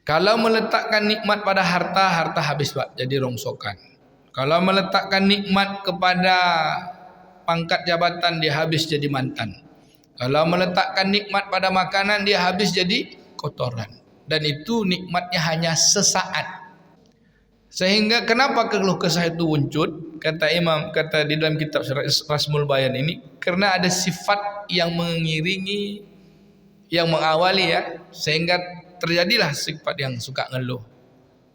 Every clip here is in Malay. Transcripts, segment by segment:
Kalau meletakkan nikmat pada harta, harta habis Pak, jadi rongsokan. Kalau meletakkan nikmat kepada pangkat jabatan, dia habis jadi mantan. Kalau meletakkan nikmat pada makanan, dia habis jadi kotoran. Dan itu nikmatnya hanya sesaat. Sehingga kenapa keluh kesah itu wujud? Kata Imam, kata di dalam kitab Rasmul Bayan ini, karena ada sifat yang mengiringi, yang mengawali ya, sehingga terjadilah sifat yang suka ngeluh.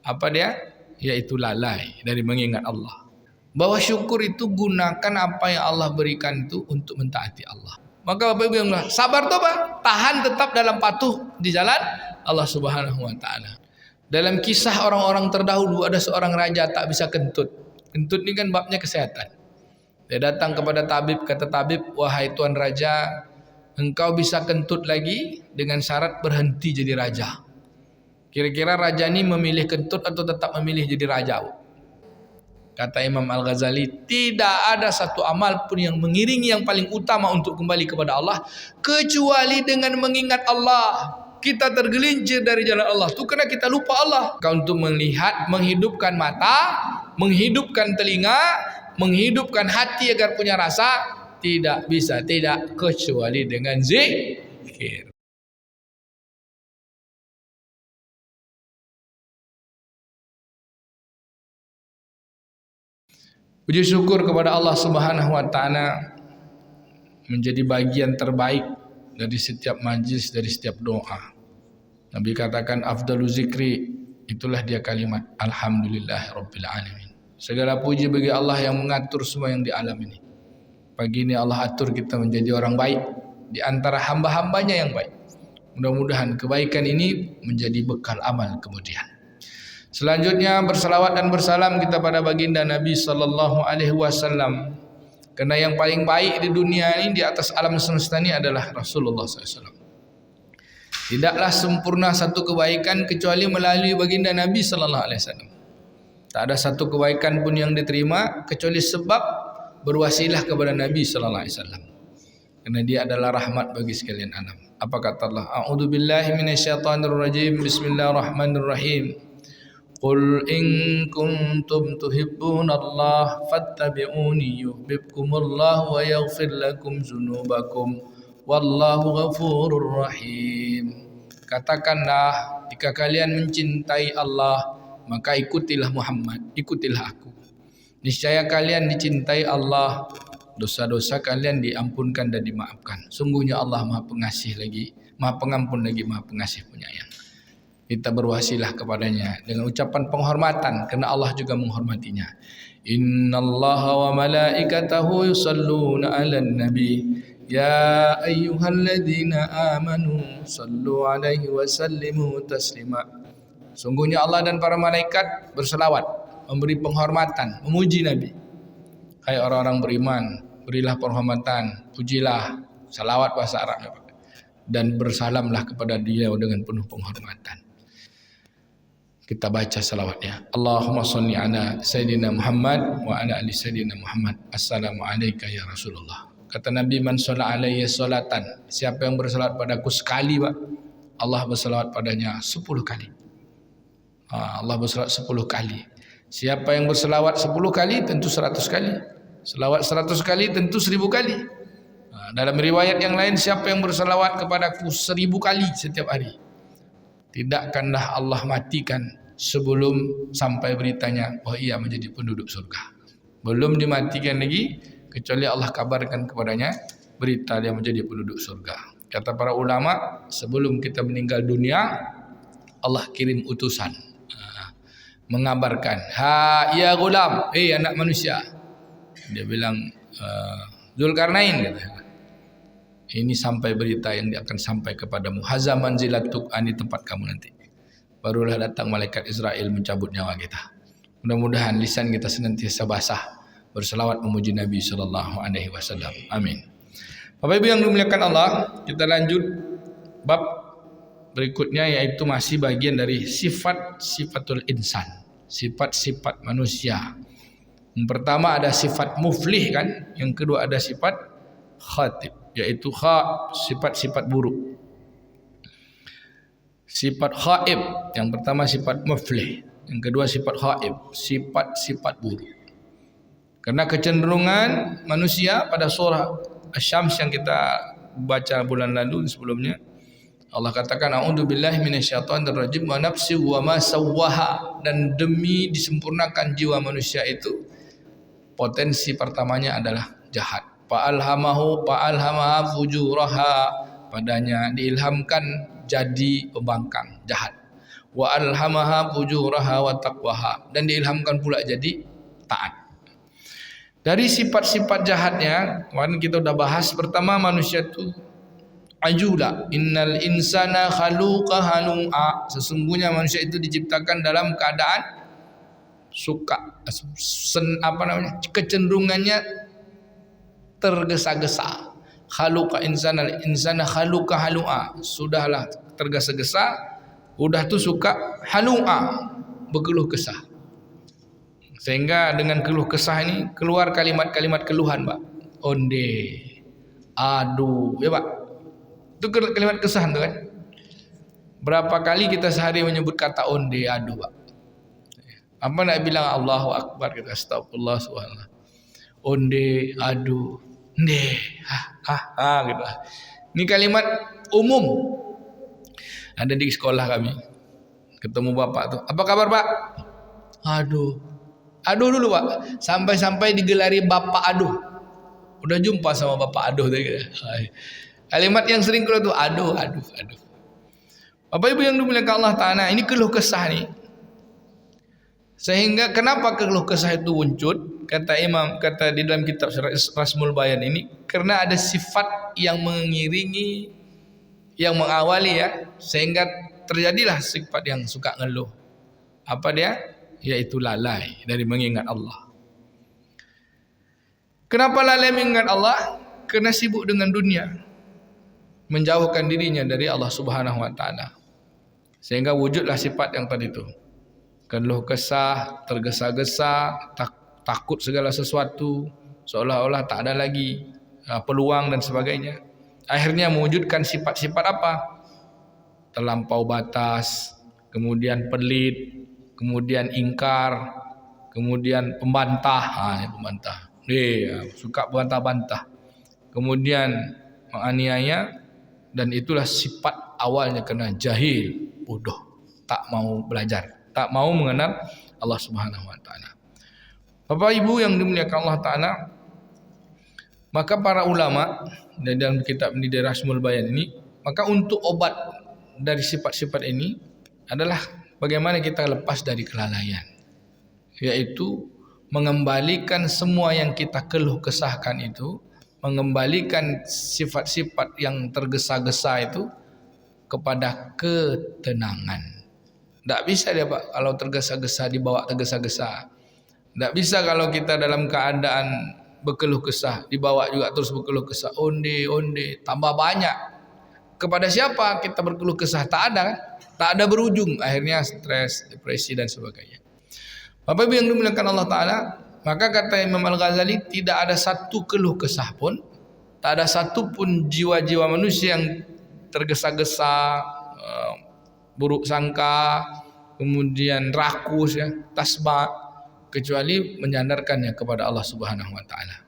Apa dia? Yaitu lalai dari mengingat Allah. Bahwa syukur itu gunakan apa yang Allah berikan itu untuk mentaati Allah. Maka Bapak Ibu yang bilang, sabar tuh Pak, tahan tetap dalam patuh di jalan Allah Subhanahu wa taala. Dalam kisah orang-orang terdahulu ada seorang raja tak bisa kentut. Kentut ini kan babnya kesehatan. Dia datang kepada tabib, kata tabib, wahai tuan raja, engkau bisa kentut lagi dengan syarat berhenti jadi raja. Kira-kira raja ini memilih kentut atau tetap memilih jadi raja? Kata Imam Al-Ghazali, tidak ada satu amal pun yang mengiringi yang paling utama untuk kembali kepada Allah kecuali dengan mengingat Allah. Kita tergelincir dari jalan Allah itu karena kita lupa Allah. Kau untuk melihat, menghidupkan mata, menghidupkan telinga, menghidupkan hati agar punya rasa, tidak bisa, tidak kecuali dengan zikir. Puji syukur kepada Allah Subhanahu wa taala menjadi bagian terbaik dari setiap majlis, dari setiap doa. Nabi katakan afdalu zikri, itulah dia kalimat alhamdulillahirabbil alamin. Segala puji bagi Allah yang mengatur semua yang di alam ini. Pagi ini Allah atur kita menjadi orang baik di antara hamba-hambanya yang baik. Mudah-mudahan kebaikan ini menjadi bekal amal kemudian. Selanjutnya bersalawat dan bersalam kita pada baginda Nabi sallallahu alaihi wasallam. Karena yang paling baik di dunia ini, di atas alam semesta ini adalah Rasulullah SAW. Tidaklah sempurna satu kebaikan kecuali melalui baginda Nabi sallallahu alaihi wasallam. Tak ada satu kebaikan pun yang diterima kecuali sebab berwasilah kepada Nabi sallallahu alaihi wasallam. Karena dia adalah rahmat bagi sekalian alam. Apa kata Allah? A'udzubillahi minasyaitonirrajim. Bismillahirrahmanirrahim. Qul in kuntum tuhibbunallaha fattabi'uni yuhibbukumullahu wa yaghfir lakum dzunubakum. Wallahu ghafurur rahim. Katakanlah, jika kalian mencintai Allah, maka ikutilah Muhammad, ikutilah aku. Niscaya kalian dicintai Allah, dosa-dosa kalian diampunkan dan dimaafkan. Sungguhnya Allah Maha Pengasih lagi, Maha Pengampun lagi, Maha Pengasih penyayang. Kita berwasilah kepadanya dengan ucapan penghormatan, karena Allah juga menghormatinya. Innallaha wa malaikatahu yusalluna 'alan nabi. Ya ayyuhalladzina amanu sallu alaihi wa sallimu taslima. Sungguhnya Allah dan para malaikat berselawat, memberi penghormatan, memuji Nabi. Hai orang-orang beriman, berilah penghormatan, pujilah, salawat bahasa Arab, dan bersalamlah kepada dia dengan penuh penghormatan. Kita baca salawatnya. Allahumma salli ala Sayyidina Muhammad wa ala ali Sayyidina Muhammad. Assalamualaikum ya Rasulullah. Kata Nabi, man shalla alaihi salatan, siapa yang bersalawat padaku sekali, Pak, Allah bersalawat padanya 10 kali. Allah bersalawat 10 kali. Siapa yang bersalawat 10 kali tentu 100 kali. Salawat 100 kali tentu 1000 kali. Dalam riwayat yang lain, siapa yang bersalawat kepadaku 1000 kali setiap hari, tidakkanlah Allah matikan sebelum sampai beritanya bahwa ia menjadi penduduk surga. Belum dimatikan lagi kecuali Allah kabarkan kepadanya berita dia menjadi penduduk surga. Kata para ulama, sebelum kita meninggal dunia, Allah kirim utusan mengabarkan, ha ya gulam, anak manusia. Dia bilang, Zulkarnain, kata, ini sampai berita yang dia akan sampai kepadamu. Haza manzilatuk, ini tempat kamu nanti. Barulah datang malaikat Israel mencabut nyawa kita. Mudah-mudahan lisan kita senantiasa basah berselawat memuji Nabi sallallahu alaihi wasallam. Amin. Bapak Ibu yang dimuliakan Allah, kita lanjut bab berikutnya, yaitu masih bagian dari sifat-sifatul insan, sifat-sifat manusia. Yang pertama ada sifat muflih kan, yang kedua ada sifat khatib, yaitu sifat-sifat buruk. Sifat khaib, yang pertama sifat muflih, yang kedua sifat khaib, sifat-sifat buruk. Karena kecenderungan manusia pada surah Asy-Syams yang kita baca bulan lalu sebelumnya, Allah katakan a'udzubillahi minasyaitonir rajim wa nafsi wa ma sawwaha, dan demi disempurnakan jiwa manusia itu potensi pertamanya adalah jahat. Fa'alhamaha fujuraha, padanya diilhamkan jadi pembangkang jahat. Wa alhamaha fujuraha wa taqwaha, dan diilhamkan pula jadi taat. Dari sifat-sifat jahatnya, kemarin kita sudah bahas, pertama manusia itu ajula. Innal insana khaluqa halu'a, sesungguhnya manusia itu diciptakan dalam keadaan suka kecenderungannya tergesa-gesa. Khaluqa insana khaluqa halu'a, sudahlah tergesa-gesa, udah tu suka halu'a, berkeluh kesah. Sehingga dengan keluh kesah ini keluar kalimat-kalimat keluhan, Pak. Onde, aduh, ya Pak. Itu kalimat kesahan tu kan. Berapa kali kita sehari menyebut kata onde, aduh, Pak. Apa nak bilang Allahu Akbar, kita astagfirullah subhanallah. Onde, aduh, nde, gitu. Ini kalimat umum. Ada di sekolah kami. Ketemu bapak tu. Apa kabar, Pak? Aduh. Aduh dulu, Pak. Sampai-sampai digelari bapak aduh. Udah jumpa sama bapak aduh tadi. Kalimat yang sering keluar tu aduh. Bapak Ibu yang dimuliakan Allah Ta'ala, ini keluh kesah ni. Sehingga kenapa keluh kesah itu muncul? Kata di dalam kitab Rasmul Bayan ini, karena ada sifat yang mengiringi, yang mengawali ya, sehingga terjadilah sifat yang suka ngeluh. Apa dia? Yaitu lalai dari mengingat Allah. Kenapa lalai mengingat Allah? Karena sibuk dengan dunia, menjauhkan dirinya dari Allah Subhanahu wa taala. Sehingga wujudlah sifat yang tadi itu. Keluh kesah, tergesa-gesa, takut segala sesuatu, seolah-olah tak ada lagi peluang dan sebagainya. Akhirnya mewujudkan sifat-sifat apa? Terlampau batas, kemudian pelit, kemudian ingkar, kemudian pembantah. Pembantah. Suka bantah-bantah. Kemudian menganiaya, dan itulah sifat awalnya karena jahil, bodoh, tak mau belajar, tak mau mengenal Allah Subhanahu wa taala. Bapak Ibu yang dimuliakan Allah Taala, maka para ulama dalam kitab ini dari Rasmul Bayan ini, maka untuk obat dari sifat-sifat ini adalah bagaimana kita lepas dari kelalaian, yaitu mengembalikan semua yang kita keluh kesahkan itu, mengembalikan sifat-sifat yang tergesa-gesa itu kepada ketenangan. Tak bisa dia Pak kalau tergesa-gesa, dibawa tergesa-gesa. Tak bisa kalau kita dalam keadaan berkeluh kesah, dibawa juga terus berkeluh kesah. Onde, tambah banyak. Kepada siapa kita berkeluh kesah? Tak ada kan? Tak ada berujung. Akhirnya stres, depresi dan sebagainya. Bapak Ibu yang dimuliakan Allah Ta'ala, maka kata Imam Al-Ghazali, tidak ada satu keluh kesah pun, tak ada satu pun jiwa-jiwa manusia yang tergesa-gesa, buruk sangka, kemudian rakus, ya, tasbak, kecuali menyandarkannya kepada Allah Subhanahu wa taala.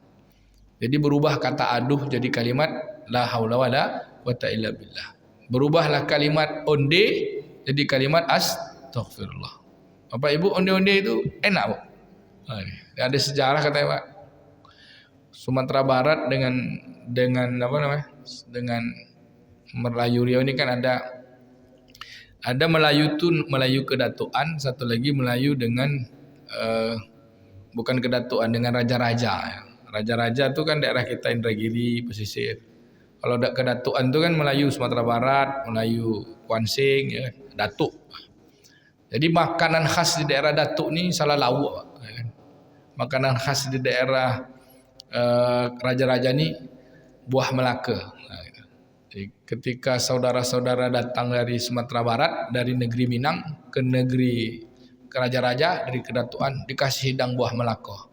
Jadi berubah kata aduh jadi kalimat la haula wala quwata illa billah. Berubahlah kalimat onde jadi kalimat astaghfirullah. Bapak Ibu, onde-onde itu enak, Pak. Ada sejarah katanya, Pak. Sumatera Barat dengan apa namanya? Dengan Melayu Riau ini kan ada Melayu tu Melayu kedatuan, satu lagi Melayu dengan bukan kedatuan, dengan raja-raja. Raja-raja tu kan daerah kita Indragiri, pesisir. Kalau ada kedatuan tu kan Melayu Sumatera Barat, Melayu Kuansing, ya, datuk. Jadi makanan khas di daerah datuk ni salah lauk. Makanan khas di daerah raja-raja ni buah Melaka. Jadi ketika saudara-saudara datang dari Sumatera Barat, dari negeri Minang ke negeri Raja-Raja, dari kedatuan, dikasih hidang buah Melaka.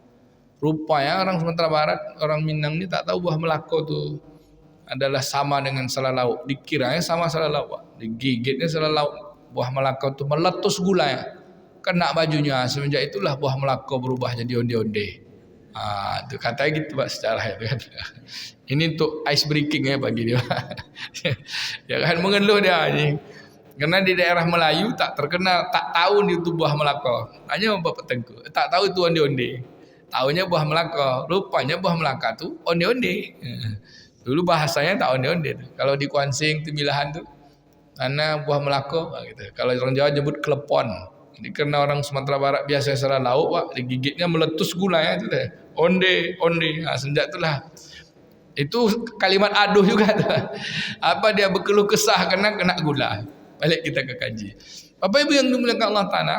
Rupanya orang Sumatera Barat, orang Minang ni tak tahu buah Melaka tu adalah sama dengan selalaut. Dikiranya sama selalaut, digigitnya selalaut. Buah Melaka itu meletus gula ya, kena bajunya. Semenjak itulah buah Melaka berubah jadi onde-onde. Itu katanya gitu Pak secara itu kan. Ini untuk ice breaking ya bagi dia. Ya kan mengeluh dia ini. Karena di daerah Melayu tak terkenal, tak tahu itu buah Melaka. Hanya Bapak Tengku, tak tahu itu onde-onde. Tahunya buah Melaka, rupanya buah Melaka tuh onde-onde. Dulu bahasanya tak onde-onde. Kalau di Kuansing, Timilahan tuh, karena buah Melaka gitu. Kalau orang Jawa nyebut klepon. Jadi karena orang Sumatera Barat biasa salah lauk, Pak, digigitnya meletus gula ya itu deh. Onde. Sejak itulah. Itu kalimat aduh juga tuh. Apa dia berkeluh kesah karena kena gula. Balik kita ke kaji. Bapak Ibu yang dimuliakan Allah Ta'ala,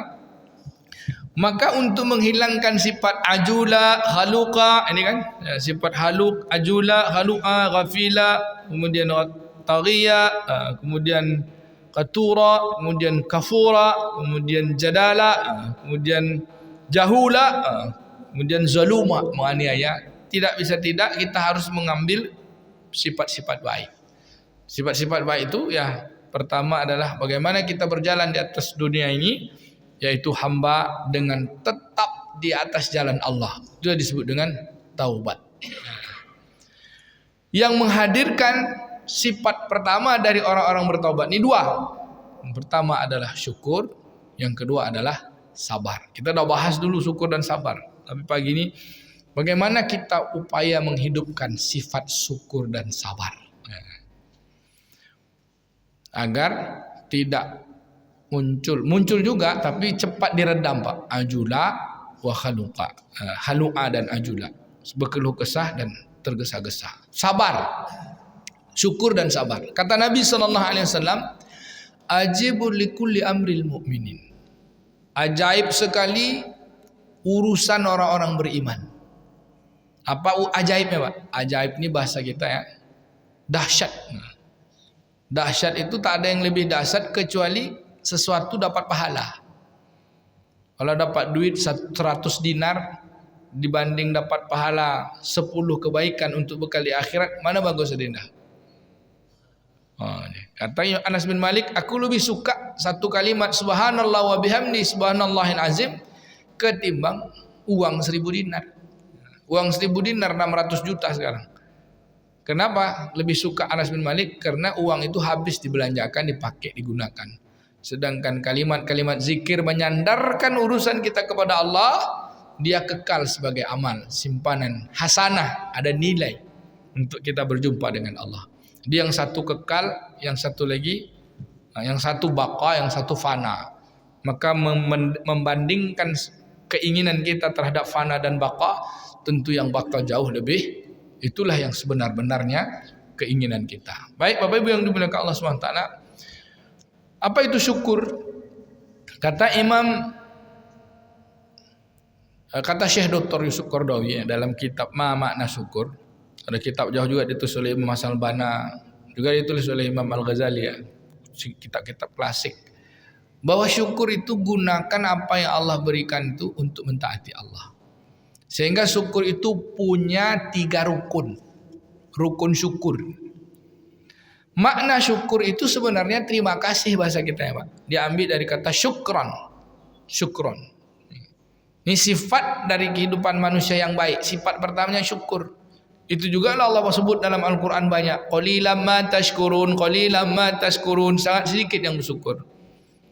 maka untuk menghilangkan sifat ajula, haluqa, ini kan sifat haluk, ajula, haluqa, ghafila, kemudian taghiya, kemudian qatura, kemudian kafura, kemudian jadala, kemudian jahula, kemudian zaluma, menganiaya. Tidak bisa tidak kita harus mengambil sifat-sifat baik. Sifat-sifat baik itu ya pertama adalah bagaimana kita berjalan di atas dunia ini, yaitu hamba dengan tetap di atas jalan Allah. Itu disebut dengan taubat. Yang menghadirkan sifat pertama dari orang-orang bertaubat ini dua. Yang pertama adalah syukur, yang kedua adalah sabar. Kita sudah bahas dulu syukur dan sabar. Tapi pagi ini bagaimana kita upaya menghidupkan sifat syukur dan sabar agar tidak muncul juga tapi cepat diredam Pak. Ajula wa khaluqa, halu'a dan ajula, berkeluh kesah dan tergesa-gesa. Sabar, syukur dan sabar. Kata Nabi SAW, ajibul likulli amril mu'minin. Ajaib sekali urusan orang-orang beriman. Apa ajaibnya Pak? Ajaib ini bahasa kita ya, dahsyat. Dahsyat itu tak ada yang lebih dahsyat kecuali sesuatu dapat pahala. Kalau dapat duit 100 dinar dibanding dapat pahala 10 kebaikan untuk bekal di akhirat, mana bagus sedindah? Kata Anas bin Malik, aku lebih suka satu kalimat subhanallah wa bihamdi subhanallahil azim ketimbang uang 1000 dinar. Uang 1000 dinar 600 juta sekarang. Kenapa lebih suka Anas bin Malik? Karena uang itu habis dibelanjakan, dipakai, digunakan. Sedangkan kalimat-kalimat zikir menyandarkan urusan kita kepada Allah, dia kekal sebagai amal, simpanan, hasanah, ada nilai untuk kita berjumpa dengan Allah. Dia yang satu kekal, yang satu lagi, yang satu baqa, yang satu fana. Maka membandingkan keinginan kita terhadap fana dan baqa, tentu yang baqa jauh lebih. Itulah yang sebenar-benarnya keinginan kita. Baik Bapak Ibu yang dimuliakan Allah SWT, apa itu syukur? Kata Syekh Dr. Yusuf Qaradawi dalam kitab Ma Makna Syukur, ada kitab jauh juga ditulis oleh Imam Hasan al-Banna, juga ditulis oleh Imam Al-Ghazali ya, kitab-kitab klasik, bahwa syukur itu gunakan apa yang Allah berikan itu untuk mentaati Allah. Sehingga syukur itu punya 3 rukun. Rukun syukur. Makna syukur itu sebenarnya terima kasih bahasa kita ya Pak. Diambil dari kata syukron. Syukron. Ini sifat dari kehidupan manusia yang baik. Sifat pertamanya syukur. Itu juga Allah sebut dalam Al-Quran banyak. Qalilan ma tashkurun, qalilan ma tashkurun. Sangat sedikit yang bersyukur.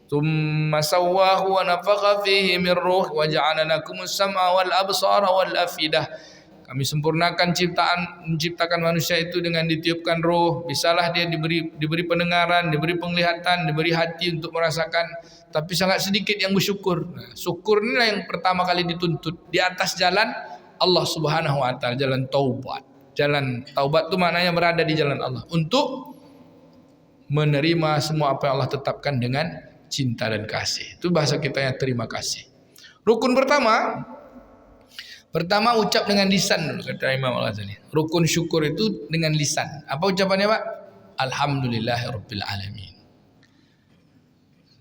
Tsumma sawwahu wa nafakha fihi min ruh wa ja'ala lakumus sam'a wal absara wal afidah. Kami sempurnakan menciptakan manusia itu dengan ditiupkan roh. Bisalah dia diberi pendengaran, diberi penglihatan, diberi hati untuk merasakan. Tapi sangat sedikit yang bersyukur. Syukur inilah yang pertama kali dituntut di atas jalan Allah Subhanahu wa taala, jalan taubat. Jalan taubat itu maknanya berada di jalan Allah untuk menerima semua apa yang Allah tetapkan dengan cinta dan kasih. Itu bahasa kita yang terima kasih. Rukun pertama ucap dengan lisan dulu kata Imam Al-Ghazali. Rukun syukur itu dengan lisan. Apa ucapannya Pak? Alhamdulillahirabbil alamin.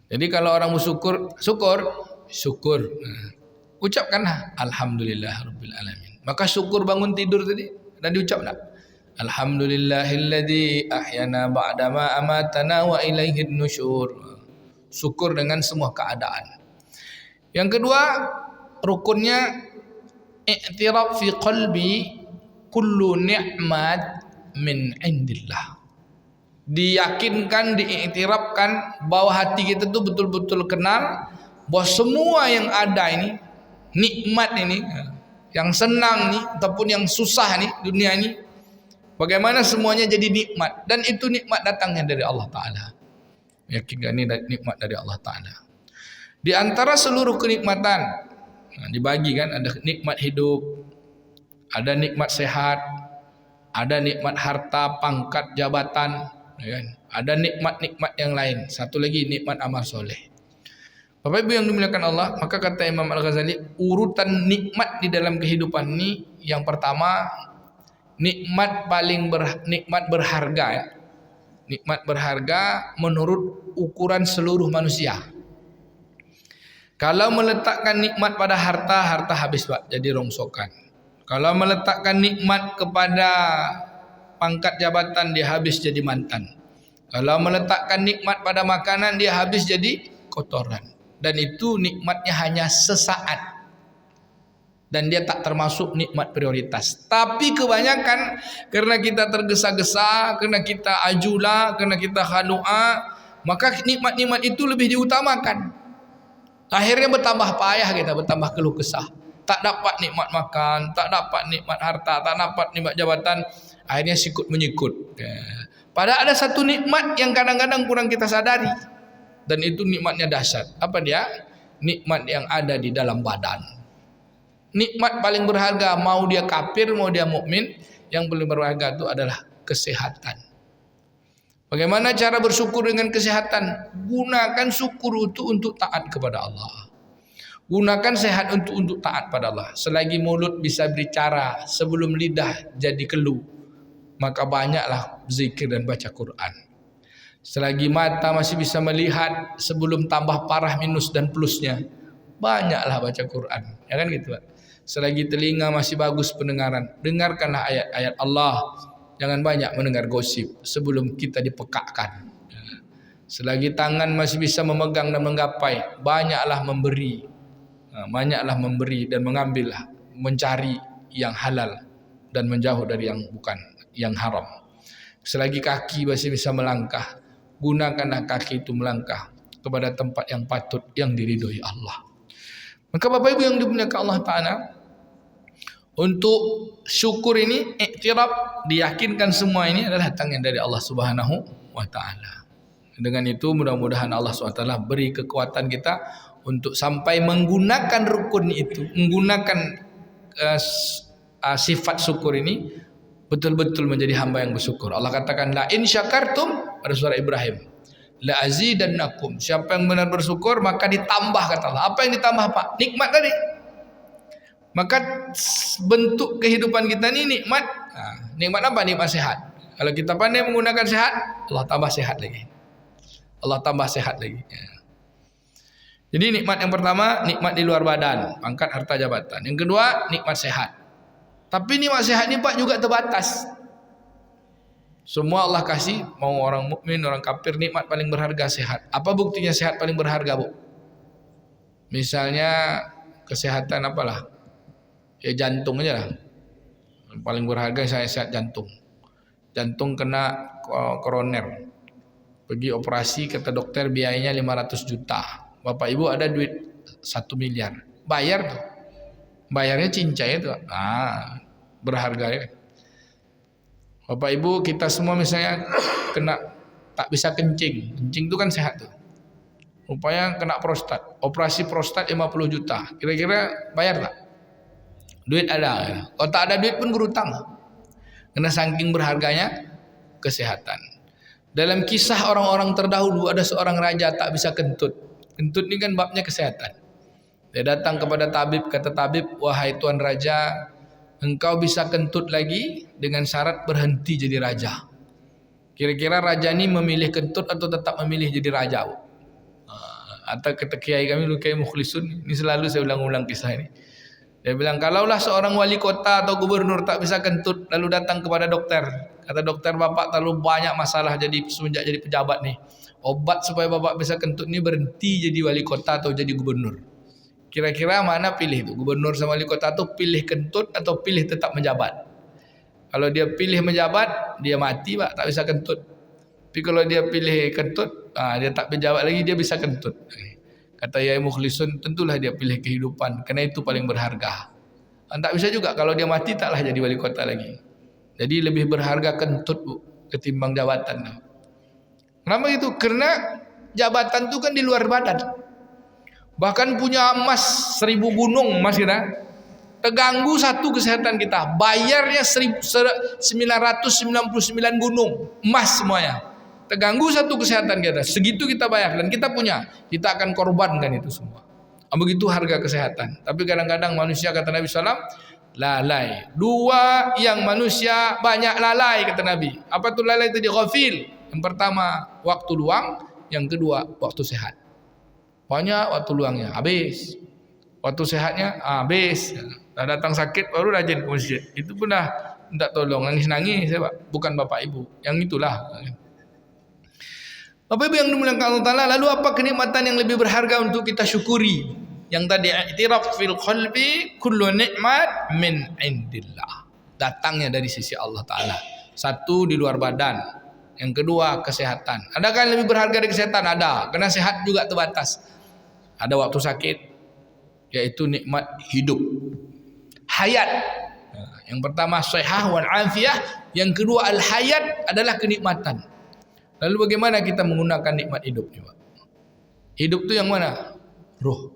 Jadi kalau orang bersyukur, syukur. Ucapkanlah alhamdulillahirabbil alamin. Maka syukur bangun tidur tadi dan diucap tak? Alhamdulillahilladzi ahyana ba'dama amatana wa ilaihin nusyur. Syukur dengan semua keadaan. Yang kedua, rukunnya i'tiraf fi qalbi kullu ni'mat min indillah. Diyakinkan, diiktirafkan bahwa hati kita tuh betul-betul kenal bahwa semua yang ada ini, nikmat ini, yang senang nih ataupun yang susah nih dunia ini, bagaimana semuanya jadi nikmat, dan itu nikmat datangnya dari Allah Ta'ala. Yakinkan ini nikmat dari Allah Ta'ala. Di antara seluruh kenikmatan, dibagi kan, ada nikmat hidup, ada nikmat sehat, ada nikmat harta, pangkat, jabatan, kan? Ada nikmat-nikmat yang lain. Satu lagi nikmat amal soleh. Bapak Ibu yang dimuliakan Allah, maka kata Imam Al-Ghazali, urutan nikmat di dalam kehidupan ini, yang pertama nikmat nikmat berharga ya. Nikmat berharga menurut ukuran seluruh manusia. Kalau meletakkan nikmat pada harta, harta habis Pak, jadi rongsokan. Kalau meletakkan nikmat kepada pangkat jabatan, dia habis jadi mantan. Kalau meletakkan nikmat pada makanan, dia habis jadi kotoran. Dan itu nikmatnya hanya sesaat. Dan dia tak termasuk nikmat prioritas. Tapi kebanyakan karena kita tergesa-gesa, karena kita ajula, karena kita khanu'a, maka nikmat-nikmat itu lebih diutamakan. Akhirnya bertambah payah kita, bertambah keluh kesah. Tak dapat nikmat makan, tak dapat nikmat harta, tak dapat nikmat jabatan, akhirnya sikut menyikut. Padahal ada satu nikmat yang kadang-kadang kurang kita sadari, dan itu nikmatnya dahsyat. Apa dia? Nikmat yang ada di dalam badan. Nikmat paling berharga, mau dia kafir, mau dia mukmin, yang paling berharga itu adalah kesehatan. Bagaimana cara bersyukur dengan kesehatan? Gunakan syukur itu untuk taat kepada Allah. Gunakan sehat untuk taat pada Allah. Selagi mulut bisa bicara, sebelum lidah jadi keluh, maka banyaklah zikir dan baca Quran. Selagi mata masih bisa melihat, sebelum tambah parah minus dan plusnya, banyaklah baca Quran. Ya kan gitu Pak. Selagi telinga masih bagus pendengaran, dengarkanlah ayat-ayat Allah. Jangan banyak mendengar gosip sebelum kita dipekakkan. Selagi tangan masih bisa memegang dan menggapai, banyaklah memberi. Banyaklah memberi dan mengambillah, mencari yang halal dan menjauh dari yang bukan, yang haram. Selagi kaki masih bisa melangkah, gunakanlah kaki itu melangkah kepada tempat yang patut, yang diridhoi Allah. Maka Bapak Ibu yang dimuliakan Allah Ta'ala, untuk syukur ini, iktiraf, diyakinkan semua ini adalah datangnya dari Allah Subhanahu wa Ta'ala. Dengan itu mudah-mudahan Allah SWT beri kekuatan kita untuk sampai menggunakan rukun itu, menggunakan sifat syukur ini, betul-betul menjadi hamba yang bersyukur. Allah katakan, la in syakartum, pada surah Ibrahim, la azidannakum. Siapa yang benar bersyukur, maka ditambah, kata Allah. Apa yang ditambah Pak? Nikmat tadi. Maka bentuk kehidupan kita ini nikmat. Nikmat apa? Nikmat sehat. Kalau kita pandai menggunakan sehat, Allah tambah sehat lagi. Allah tambah sehat lagi. Jadi nikmat yang pertama, nikmat di luar badan, pangkat, harta, jabatan. Yang kedua, nikmat sehat. Tapi nikmat sehat ini Pak juga terbatas. Semua Allah kasih, mau orang mukmin, orang kafir, nikmat paling berharga sehat. Apa buktinya sehat paling berharga, Bu? Misalnya kesehatan apalah? Ya jantung aja lah. Paling berharga saya sehat jantung. Jantung kena koroner. Pergi operasi, kata dokter biayanya 500 juta. Bapak Ibu ada duit 1 miliar. Bayar tuh. Bayarnya cincai itu. Berharga ya. Bapak Ibu kita semua misalnya kena tak bisa kencing. Kencing itu kan sehat tuh. Rupanya kena prostat. Operasi prostat 50 juta. Kira-kira bayar tak? Duit ada. Kalau tak ada duit pun berutang. Karena saking berharganya kesehatan. Dalam kisah orang-orang terdahulu ada seorang raja tak bisa kentut. Kentut ini kan babnya kesehatan. Dia datang kepada tabib, kata tabib, wahai tuan raja, engkau bisa kentut lagi dengan syarat berhenti jadi raja. Kira-kira raja ini memilih kentut atau tetap memilih jadi raja? Atau kata kiai kami, Kiai Mukhlisun, ini selalu saya ulang-ulang kisah ini. Dia bilang, kalaulah seorang wali kota atau gubernur tak bisa kentut, lalu datang kepada dokter. Kata dokter, bapak terlalu banyak masalah semenjak jadi pejabat nih. Obat supaya bapak bisa kentut ini berhenti jadi wali kota atau jadi gubernur. Kira-kira mana pilih tuh? Gubernur sama wali kota tuh pilih kentut atau pilih tetap menjabat? Kalau dia pilih menjabat, dia mati pak, tak bisa kentut. Tapi kalau dia pilih kentut, dia tak menjabat lagi, dia bisa kentut. Kata Yai Mukhlisun, tentulah dia pilih kehidupan, karena itu paling berharga. Tak bisa juga, kalau dia mati taklah jadi wali kota lagi. Jadi lebih berharga kentut bu, ketimbang jabatan. Kenapa itu? Karena jabatan itu kan di luar badan. Bahkan punya emas 1000 gunung mas kita, terganggu satu kesehatan kita, bayarnya 999 gunung emas semuanya. Terganggu satu kesehatan kita, segitu kita bayar dan kita punya, kita akan korbankan itu semua. Begitu harga kesehatan. Tapi kadang-kadang manusia, kata Nabi SAW, lalai. Dua yang manusia banyak lalai, kata Nabi. Apa tuh lalai tadi? Ghafil. Yang pertama waktu luang, yang kedua waktu sehat. Banyak waktu luangnya habis, waktu sehatnya habis. Dah datang sakit baru rajin ke masjid. Itu pun dah minta tolong, nangis-nangis ya Pak. Bukan bapak ibu, yang itulah. Bapak Ibu yang dimuliakan Allah Ta'ala, lalu apa kenikmatan yang lebih berharga untuk kita syukuri? Yang tadi, i'tiraf fil qalbi kullu nikmat min indillah. Datangnya dari sisi Allah Ta'ala. Satu, di luar badan. Yang kedua, kesehatan. Adakah yang lebih berharga dari kesehatan? Ada. Karena sehat juga terbatas. Ada waktu sakit, yaitu nikmat hidup. Hayat. Yang pertama, sihah wal afiyah. Yang kedua, al-hayat adalah kenikmatan. Lalu bagaimana kita menggunakan nikmat hidup ini, Pak? Hidup itu yang mana? Ruh.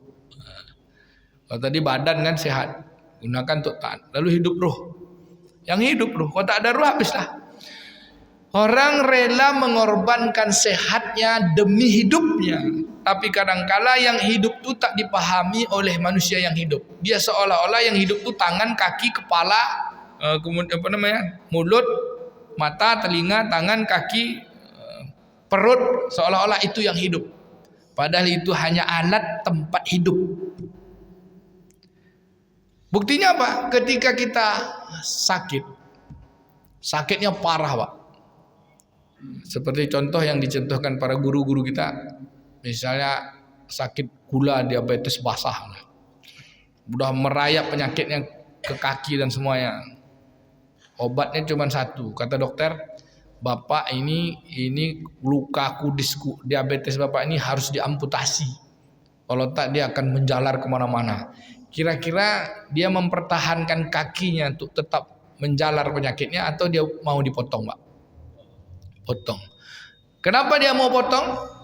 Kalau tadi badan kan sehat, gunakan untuk taat. Lalu hidup ruh. Yang hidup ruh, kalau tak ada ruh habislah. Orang rela mengorbankan sehatnya demi hidupnya. Tapi kadangkala yang hidup itu tak dipahami oleh manusia yang hidup. Dia seolah-olah yang hidup itu tangan, kaki, kepala, kemudian mulut, mata, telinga, tangan, kaki, perut, seolah-olah itu yang hidup. Padahal itu hanya alat tempat hidup. Buktinya apa? Ketika kita sakit, sakitnya parah Pak. Seperti contoh yang dicontohkan para guru-guru kita. Misalnya sakit gula, diabetes basah. Udah merayap penyakitnya ke kaki dan semuanya. Obatnya cuma satu. Kata dokter, Bapak ini luka kudisku, diabetes Bapak ini harus diamputasi. Kalau tak dia akan menjalar kemana-mana. Kira-kira dia mempertahankan kakinya untuk tetap menjalar penyakitnya atau dia mau dipotong Pak? Potong. Kenapa dia mau potong?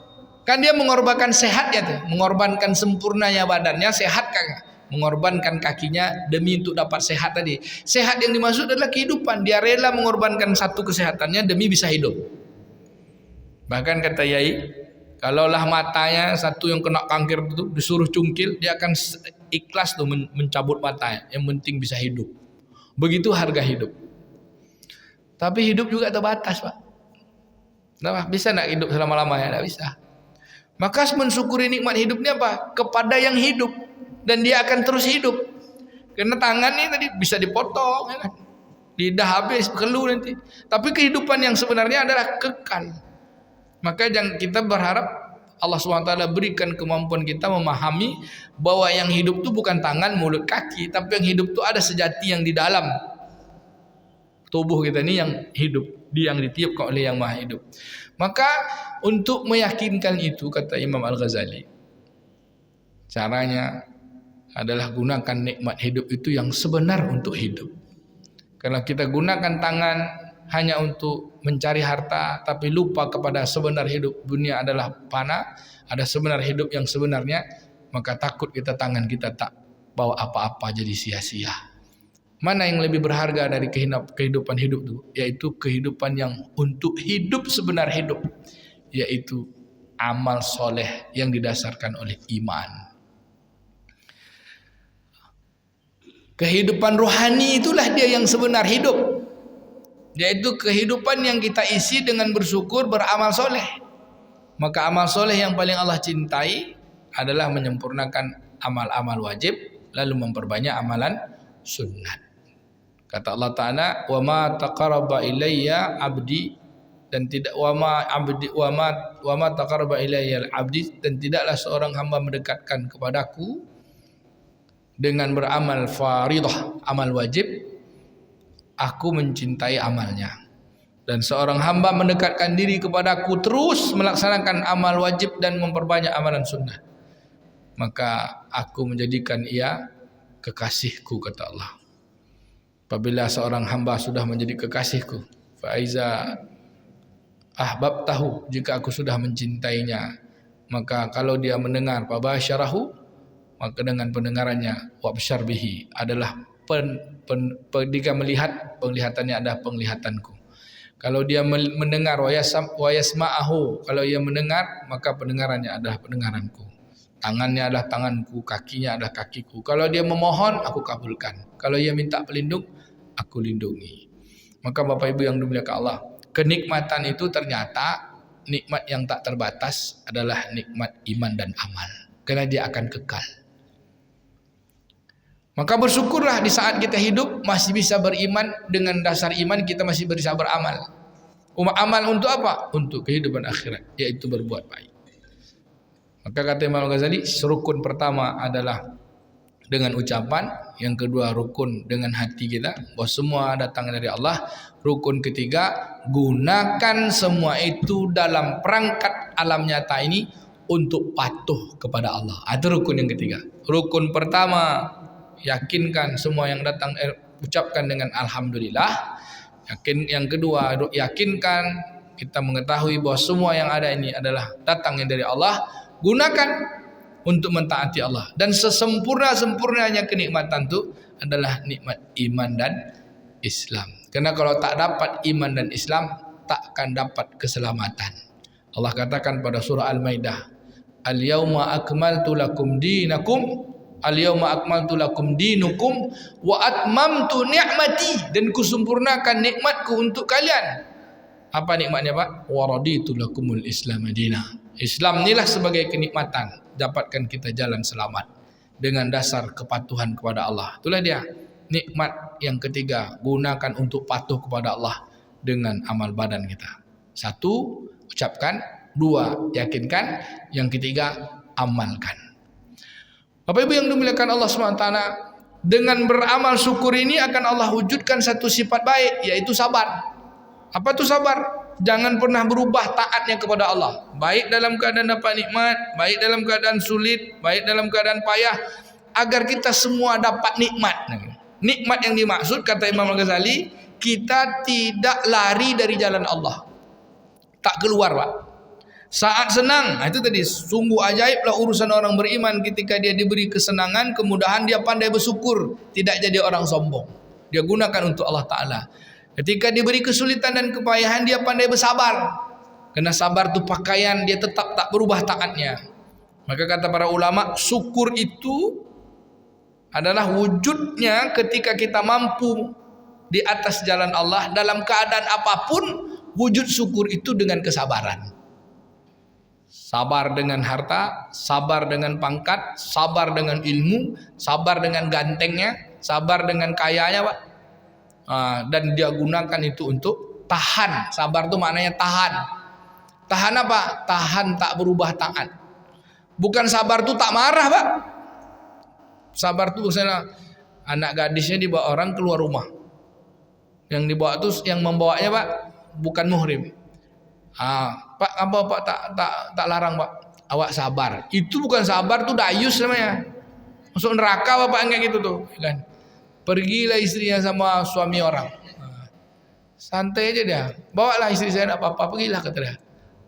Kan dia mengorbankan sehatnya tuh, mengorbankan sempurnanya badannya, sehat kagak? Mengorbankan kakinya demi untuk dapat sehat tadi. Sehat yang dimaksud adalah kehidupan. Dia rela mengorbankan satu kesehatannya demi bisa hidup. Bahkan kata Yai, kalaulah matanya satu yang kena kanker itu disuruh cungkil, dia akan ikhlas tuh mencabut matanya. Yang penting bisa hidup. Begitu harga hidup. Tapi hidup juga terbatas Pak. Nah, bisa nak hidup selama-lamanya? Tidak bisa. Maka mensyukuri nikmat hidupnya apa? Kepada yang hidup. Dan dia akan terus hidup. Karena tangan ini tadi bisa dipotong, ya kan? Lidah habis, keluh nanti. Tapi kehidupan yang sebenarnya adalah kekal. Maka jangan kita berharap Allah SWT berikan kemampuan kita memahami bahwa yang hidup itu bukan tangan, mulut, kaki, tapi yang hidup itu ada sejati yang di dalam tubuh kita ini yang hidup, yang ditiupkan oleh yang maha hidup. Maka untuk meyakinkan itu, kata Imam Al-Ghazali, caranya adalah gunakan nikmat hidup itu yang sebenar untuk hidup. Karena kita gunakan tangan hanya untuk mencari harta, tapi lupa kepada sebenar hidup. Dunia adalah fana, ada sebenar hidup yang sebenarnya, maka takut kita tangan kita tak bawa apa-apa jadi sia-sia. Mana yang lebih berharga dari kehidupan hidup itu? Yaitu kehidupan yang untuk hidup sebenar hidup, yaitu amal soleh yang didasarkan oleh iman. Kehidupan rohani itulah dia yang sebenar hidup, yaitu kehidupan yang kita isi dengan bersyukur, beramal soleh. Maka amal soleh yang paling Allah cintai adalah menyempurnakan amal-amal wajib, lalu memperbanyak amalan sunat. Kata Allah Ta'ala, wa ma taqarraba ilayya abdi, dan tidak wa ma taqarraba ilayya abdi, dan tidaklah seorang hamba mendekatkan kepadaku dengan beramal faridah, amal wajib, aku mencintai amalnya. Dan seorang hamba mendekatkan diri kepadaku terus melaksanakan amal wajib dan memperbanyak amalan sunnah, maka aku menjadikan ia kekasihku, kata Allah. Apabila seorang hamba sudah menjadi kekasihku, fa iza ahbabtahu, jika aku sudah mencintainya, maka kalau dia mendengar, fabasyarahu, maka dengan pendengarannya, wabsyar bihi, adalah jika melihat, penglihatannya adalah penglihatanku. Kalau dia mendengar, wayasma'ahu, kalau ia mendengar, maka pendengarannya adalah pendengaranku. Tangannya adalah tanganku, kakinya adalah kakiku. Kalau dia memohon, aku kabulkan. Kalau ia minta pelindung, aku lindungi. Maka Bapak Ibu yang dimuliakan Allah, kenikmatan itu ternyata nikmat yang tak terbatas adalah nikmat iman dan amal, karena dia akan kekal. Maka bersyukurlah di saat kita hidup masih bisa beriman, dengan dasar iman kita masih bisa beramal. Amal untuk apa? Untuk kehidupan akhirat, yaitu berbuat baik. Maka kata Imam Al-Ghazali, rukun pertama adalah dengan ucapan, yang kedua rukun dengan hati kita, bahwa semua datang dari Allah. Rukun ketiga, gunakan semua itu dalam perangkat alam nyata ini untuk patuh kepada Allah. Itu rukun yang ketiga. Rukun pertama, yakinkan semua yang datang, ucapkan dengan alhamdulillah. Yang kedua, yakinkan kita mengetahui bahwa semua yang ada ini adalah datangnya dari Allah. Gunakan untuk mentaati Allah. Dan sesempurna-sempurnanya kenikmatan itu adalah nikmat iman dan Islam. Karena kalau tak dapat iman dan Islam, tak akan dapat keselamatan. Allah katakan pada surah Al-Maidah, Al-yawma akmaltu lakum dinakum, Al-yawma akmaltu lakum dinukum wa atmamtu ni'mati, dan kusempurnakan nikmatku untuk kalian. Apa nikmatnya, Pak? Wa raditu lakumul Islam madina. Islam inilah sebagai kenikmatan, dapatkan kita jalan selamat dengan dasar kepatuhan kepada Allah. Itulah dia nikmat yang ketiga, gunakan untuk patuh kepada Allah dengan amal badan kita. Satu, ucapkan. Dua, yakinkan. Yang ketiga, amalkan. Bapak Ibu yang dimuliakan Allah SWT, dengan beramal syukur ini akan Allah wujudkan satu sifat baik, yaitu sabar. Apa itu sabar? Jangan pernah berubah taatnya kepada Allah, baik dalam keadaan dapat nikmat, baik dalam keadaan sulit, baik dalam keadaan payah, agar kita semua dapat nikmat. Nikmat yang dimaksud, kata Imam Al-Ghazali, kita tidak lari dari jalan Allah, tak keluar, Pak. Saat senang, itu tadi, sungguh ajaiblah urusan orang beriman ketika dia diberi kesenangan, kemudahan, dia pandai bersyukur, tidak jadi orang sombong, dia gunakan untuk Allah Ta'ala. Ketika diberi kesulitan dan kepayahan, dia pandai bersabar, karena sabar itu pakaian, dia tetap tak berubah taatnya. Maka kata para ulama, syukur itu adalah wujudnya ketika kita mampu di atas jalan Allah dalam keadaan apapun. Wujud syukur itu dengan kesabaran. Sabar dengan harta, sabar dengan pangkat, sabar dengan ilmu, sabar dengan gantengnya, sabar dengan kayanya, Pak. Dan dia gunakan itu untuk tahan. Sabar itu maknanya tahan. Tahan apa? Tahan tak berubah taat. Bukan sabar itu tak marah, Pak. Sabar itu misalnya anak gadisnya dibawa orang keluar rumah, yang dibawa itu, yang membawanya, Pak, bukan muhrim. Pak, apa Pak tak larang, Pak, awak sabar. Itu bukan sabar, itu dayus namanya. Masuk neraka Bapak kayak gitu tuh, kan? Pergilah istrinya sama suami orang, santai aja dia. Bawalah istri saya, tidak apa-apa, pergilah, kata dia.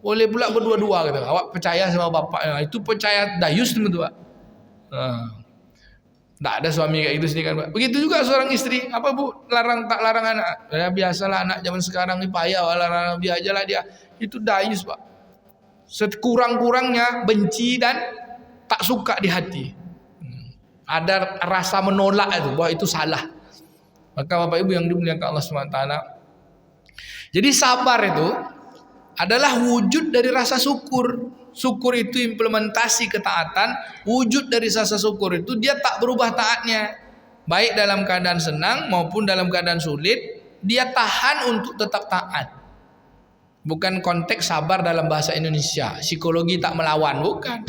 Boleh pula berdua-dua, kata. Awak percaya sama bapak, itu percaya dayus itu, Pak. Tak ada suami kayak gitu sini kan, Pak. Begitu juga seorang istri, apa Bu, tak larang anak. Ya biasalah anak zaman sekarang ini payah, larang dia aja lah dia. Itu dayus, Pak. Sekurang-kurangnya benci dan tak suka di hati. Ada rasa menolak itu, bahwa itu salah. Maka Bapak Ibu yang dimuliakan Allah SWT, jadi sabar itu adalah wujud dari rasa syukur. Syukur itu implementasi ketaatan, wujud dari rasa syukur itu dia tak berubah taatnya. Baik dalam keadaan senang maupun dalam keadaan sulit, dia tahan untuk tetap taat. Bukan konteks sabar dalam bahasa Indonesia, psikologi tak melawan, bukan.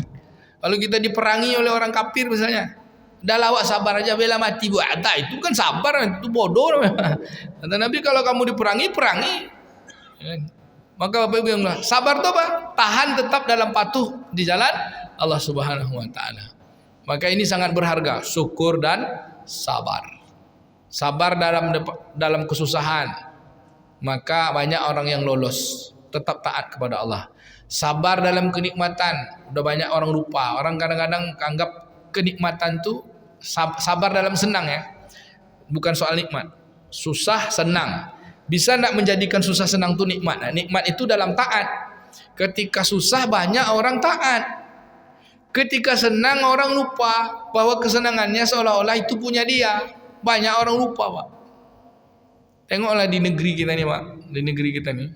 Kalau kita diperangi oleh orang kafir misalnya, dah lawak sabar aja bela mati buat itu kan sabar, itu bodoh. Kata Nabi, kalau kamu diperangi, perangi. Maka Bapak Ibu yang bilang, sabar itu apa? Tahan tetap dalam patuh di jalan Allah Subhanahu wa taala. Maka ini sangat berharga, syukur dan sabar. Sabar dalam kesusahan. Maka banyak orang yang lolos, tetap taat kepada Allah. Sabar dalam kenikmatan, udah banyak orang lupa. Orang kadang-kadang anggap kenikmatan itu sabar dalam senang ya. Bukan soal nikmat. Susah, senang. Bisa tidak menjadikan susah senang itu nikmat? Nah, nikmat itu dalam taat. Ketika susah banyak orang taat. Ketika senang orang lupa bahwa kesenangannya seolah-olah itu punya dia. Banyak orang lupa, Pak. Tengoklah di negeri kita nih, Pak. Di negeri kita nih.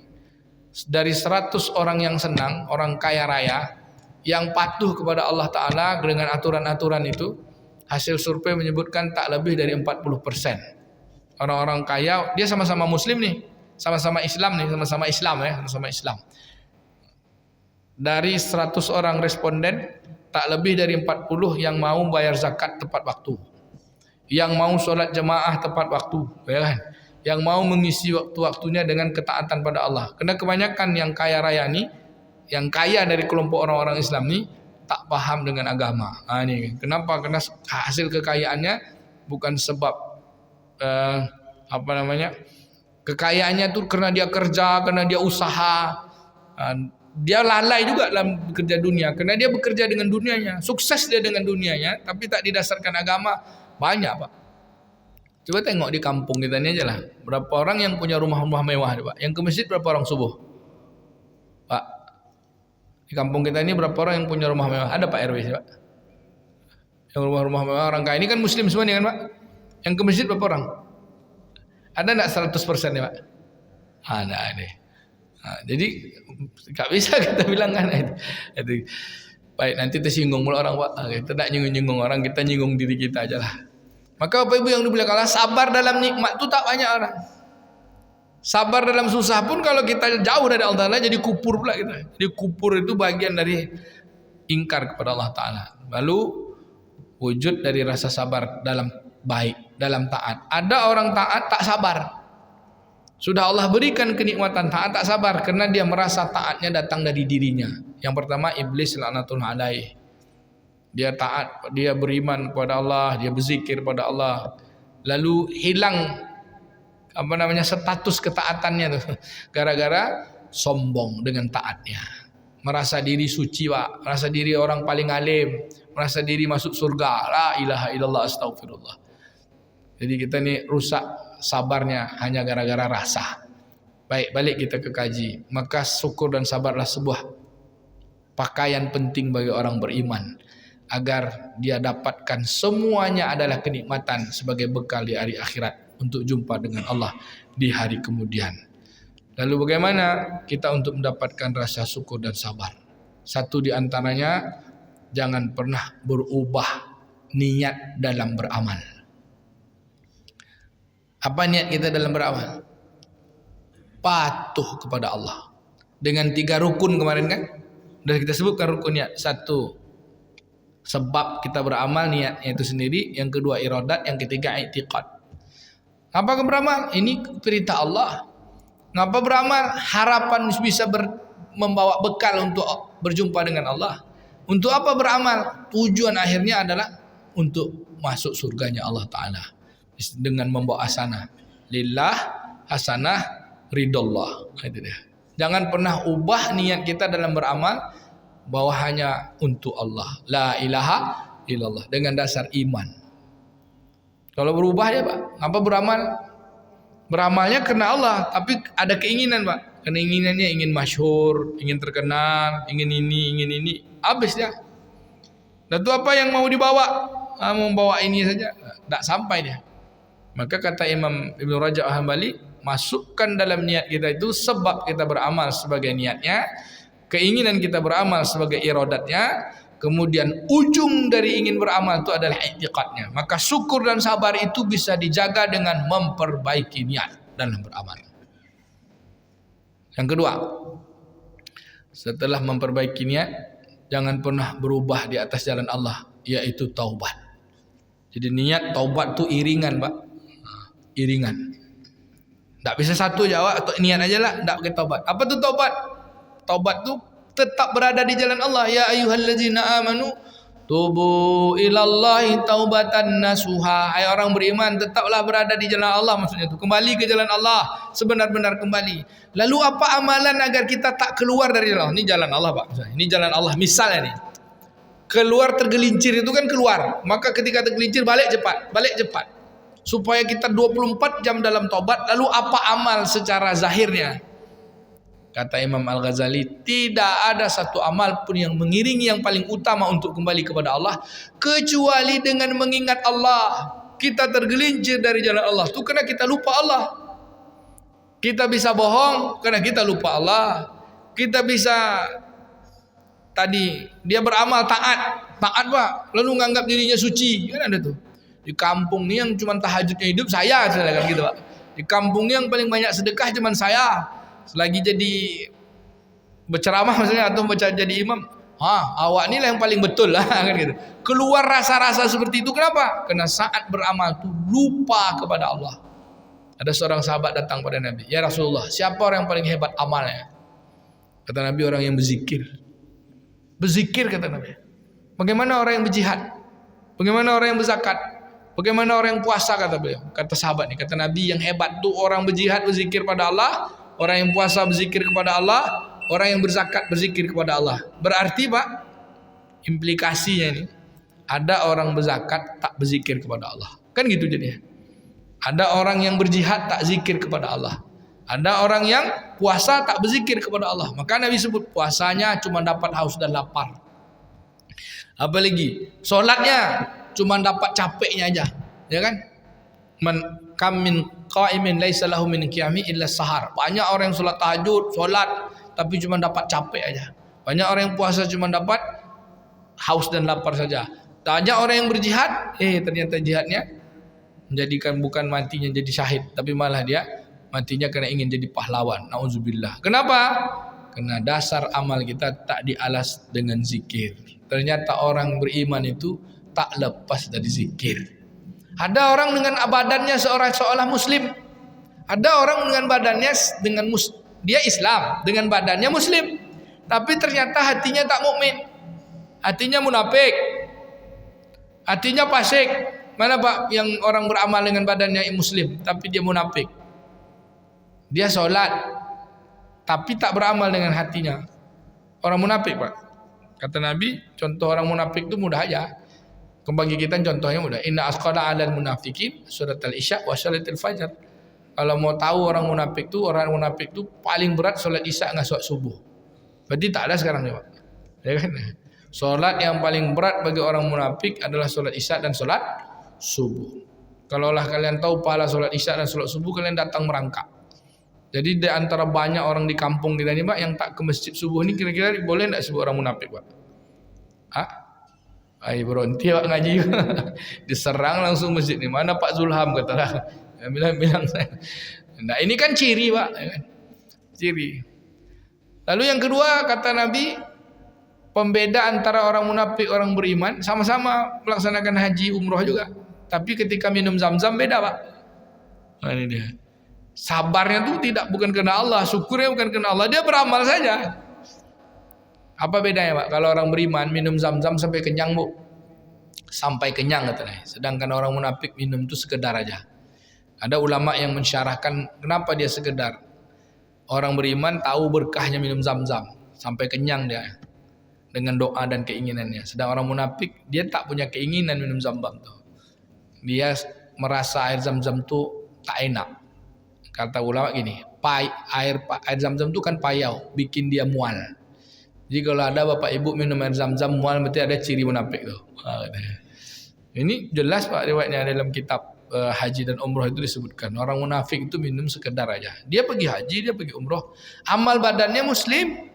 Dari 100 orang yang senang, orang kaya raya, yang patuh kepada Allah Ta'ala dengan aturan-aturan itu, hasil survei menyebutkan tak lebih dari 40%. Orang-orang kaya, dia sama-sama muslim nih, sama-sama Islam nih, sama-sama Islam ya, sama-sama Islam. Dari 100 orang responden, tak lebih dari 40 yang mau bayar zakat tepat waktu, yang mau sholat jemaah tepat waktu, ya kan? Yang mau mengisi waktu-waktunya dengan ketaatan pada Allah. Karena kebanyakan yang kaya raya nih, yang kaya dari kelompok orang-orang Islam nih, tak paham dengan agama. Nah, ini kenapa? Karena hasil kekayaannya bukan sebab kekayaannya tuh karena dia kerja, karena dia usaha. Dia lalai juga dalam bekerja dunia, karena dia bekerja dengan dunianya, sukses dia dengan dunianya, tapi tak didasarkan agama. Banyak, Pak. Coba tengok di kampung kita ini aja lah, berapa orang yang punya rumah-rumah mewah, Pak. Yang ke masjid berapa orang subuh, Pak? Di kampung kita ini berapa orang yang punya rumah mewah? Ada Pak RW, Pak? Yang rumah-rumah mewah orang kaya ini kan muslim semua nih kan, Pak? Yang ke masjid berapa orang? Ada enggak 100% ya, Pak? Ada deh. Nah, jadi tak bisa kita bilang kan itu. Baik, nanti tersinggung mulu orang, Pak. Kita tak nyinggung-nyinggung orang, kita nyinggung diri kita aja lah. Maka Bapak Ibu yang dimuliakan Allah, sabar dalam nikmat itu tak banyak orang. Sabar dalam susah pun kalau kita jauh dari Allah Ta'ala jadi kupur pula kita. Jadi kupur itu bagian dari ingkar kepada Allah Ta'ala. Lalu wujud dari rasa sabar dalam baik, dalam taat. Ada orang taat tak sabar. Sudah Allah berikan kenikmatan taat tak sabar karena dia merasa taatnya datang dari dirinya. Yang pertama iblis laknatullah alaih. Dia taat, dia beriman kepada Allah, dia berzikir kepada Allah. Lalu hilang status ketaatannya tuh gara-gara sombong dengan taatnya. Merasa diri suci, Pak. Merasa diri orang paling alim, merasa diri masuk surga. La ilaha illallah astagfirullah. Jadi kita ini rusak sabarnya hanya gara-gara rasa. Baik, balik kita ke kaji. Maka syukur dan sabarlah sebuah pakaian penting bagi orang beriman, agar dia dapatkan semuanya adalah kenikmatan sebagai bekal di hari akhirat untuk jumpa dengan Allah di hari kemudian. Lalu bagaimana kita untuk mendapatkan rasa syukur dan sabar? Satu di antaranya, jangan pernah berubah niat dalam beramal. Apa niat kita dalam beramal? Patuh kepada Allah. Dengan 3 rukun kemarin kan? Sudah kita sebutkan rukun niat. 1, sebab kita beramal, niatnya itu sendiri. Yang kedua iradat. Yang ketiga i'tiqad. Apa beramal? Ini perintah Allah. Ngapa beramal? Harapan bisa membawa bekal untuk berjumpa dengan Allah. Untuk apa beramal? Tujuan akhirnya adalah untuk masuk surganya Allah Ta'ala. Dengan membawa hasanah. Lillah, hasanah, ridallah. Itu dia. Jangan pernah ubah niat kita dalam beramal bahwa hanya untuk Allah. La ilaha illallah. Dengan dasar iman. Kalau berubah ya, Pak. Apa beramal? Beramalnya karena Allah, tapi ada keinginan, Pak. Keinginannya ingin masyhur, ingin terkenal, ingin ini. Habis dia. Dan itu apa yang mau dibawa? Mau bawa ini saja, tak sampai dia. Maka kata Imam Ibnu Rajab Al-Hambali, masukkan dalam niat kita itu sebab kita beramal sebagai niatnya, keinginan kita beramal sebagai iradatnya, kemudian ujung dari ingin beramal itu adalah i'tiqadnya. Maka syukur dan sabar itu bisa dijaga dengan memperbaiki niat dalam beramal. Yang kedua, setelah memperbaiki niat, jangan pernah berubah di atas jalan Allah, yaitu taubat. Jadi niat taubat tu iringan, Pak. Iringan. Tak bisa satu jawab atau niat aja lah, tak pakai taubat. Apa tu taubat? Taubat tu tetap berada di jalan Allah. Ya ayyuhallazina amanu tubu ilallahi taubatan nasuha. Hai orang beriman, tetaplah berada di jalan Allah, maksudnya tu kembali ke jalan Allah sebenar-benar kembali. Lalu apa amalan agar kita tak keluar dari jalan Allah? Ini jalan Allah, Pak. Ini jalan Allah. Misalnya nih, keluar tergelincir itu kan keluar. Maka ketika tergelincir balik cepat. Supaya kita 24 jam dalam taubat. Lalu apa amal secara zahirnya? Kata Imam Al-Ghazali, tidak ada satu amal pun yang mengiringi yang paling utama untuk kembali kepada Allah kecuali dengan mengingat Allah. Kita tergelincir dari jalan Allah itu karena kita lupa Allah. Kita bisa bohong karena kita lupa Allah. Kita bisa tadi dia beramal taat Pak, lalu menganggap dirinya suci. Kan ada tuh. Di kampung ni yang cuma tahajudnya hidup saya, kan gitu, Pak. Di kampung ni yang paling banyak sedekah cuma saya. Selagi jadi berceramah maksudnya atau jadi imam, awak ni lah yang paling betul lah kan gitu. Keluar rasa-rasa seperti itu, kenapa? Karena saat beramal tu lupa kepada Allah. Ada seorang sahabat datang pada Nabi, ya Rasulullah, siapa orang yang paling hebat amalnya? Kata Nabi, orang yang berzikir. Berzikir, kata Nabi. Bagaimana orang yang berjihad? Bagaimana orang yang berzakat? Bagaimana orang yang puasa, kata beliau. Kata sahabat ni, kata Nabi, yang hebat tu orang berjihad berzikir pada Allah, orang yang puasa berzikir kepada Allah, orang yang berzakat berzikir kepada Allah. Berarti, Pak, implikasinya ini ada orang berzakat tak berzikir kepada Allah. Kan gitu jadinya. Ada orang yang berjihad tak zikir kepada Allah. Ada orang yang puasa tak berzikir kepada Allah. Maka Nabi sebut puasanya cuma dapat haus dan lapar. Apalagi solatnya cuma dapat capeknya aja, ya kan? Man kam min qa'imin laisa lahu min qiyami illa sahar. Banyak orang yang solat tahajud, solat tapi cuma dapat capek aja. Banyak orang yang puasa cuma dapat haus dan lapar saja. Banyak orang yang berjihad, ternyata jihadnya menjadikan bukan matinya jadi syahid, tapi malah dia matinya karena ingin jadi pahlawan. Nauzubillah. Kenapa? Karena dasar amal kita tak dialas dengan zikir. Ternyata orang beriman itu tak lepas dari zikir. Ada orang dengan badannya seolah muslim. Ada orang dengan badannya dia Islam, dengan badannya muslim. Tapi ternyata hatinya tak mukmin. Hatinya munafik. Hatinya fasik. Mana Pak yang orang beramal dengan badannya muslim tapi dia munafik? Dia solat tapi tak beramal dengan hatinya. Orang munafik, Pak. Kata Nabi, contoh orang munafik itu mudah aja. Bagi kita contohnya mudah. Inna asqala 'alal munafiqin surat al-Isya wa salatul Fajr. Kalau mau tahu orang munafik itu paling berat solat Isya dengan solat subuh. Berarti tak ada sekarang nih, Pak. Ya kan? Solat yang paling berat bagi orang munafik adalah solat Isya dan solat subuh. Kalaulah kalian tahu pahala solat Isya dan solat subuh, kalian datang merangkak. Jadi di antara banyak orang di kampung kita ini, Pak, yang tak ke masjid subuh ini, kira-kira boleh tak sebut orang munafik, Pak? Berhenti Pak ngaji. Diserang langsung masjid ni. Mana Pak Zulham, katalah. Bilang saya. Nah, ini kan ciri, Pak. Ciri. Lalu yang kedua, kata Nabi, pembeda antara orang munafik orang beriman, sama-sama melaksanakan haji umroh juga. Tapi ketika minum zam-zam beda, Pak. Nah, ini dia. Sabarnya tuh bukan karena Allah, syukurnya bukan karena Allah, dia beramal saja. Apa bedanya, Pak? Kalau orang beriman minum zam-zam sampai kenyang, Bu. Sampai kenyang katanya. Sedangkan orang munafik minum itu sekedar aja. Ada ulama yang mensyarahkan kenapa dia sekedar. Orang beriman tahu berkahnya minum zam-zam, sampai kenyang dia dengan doa dan keinginannya. Sedang orang munafik dia tak punya keinginan minum zam-zam tuh. Dia merasa air zam-zam itu tak enak. Kata ulama gini, air zam-zam itu kan payau, bikin dia mual. Jadi kalau ada bapak ibu minum air zam-zam mual, berarti ada ciri munafik tuh. Ini jelas, Pak, riwayatnya dalam kitab haji dan umrah itu disebutkan orang munafik itu minum sekedar aja. Dia pergi haji, dia pergi umrah, amal badannya muslim,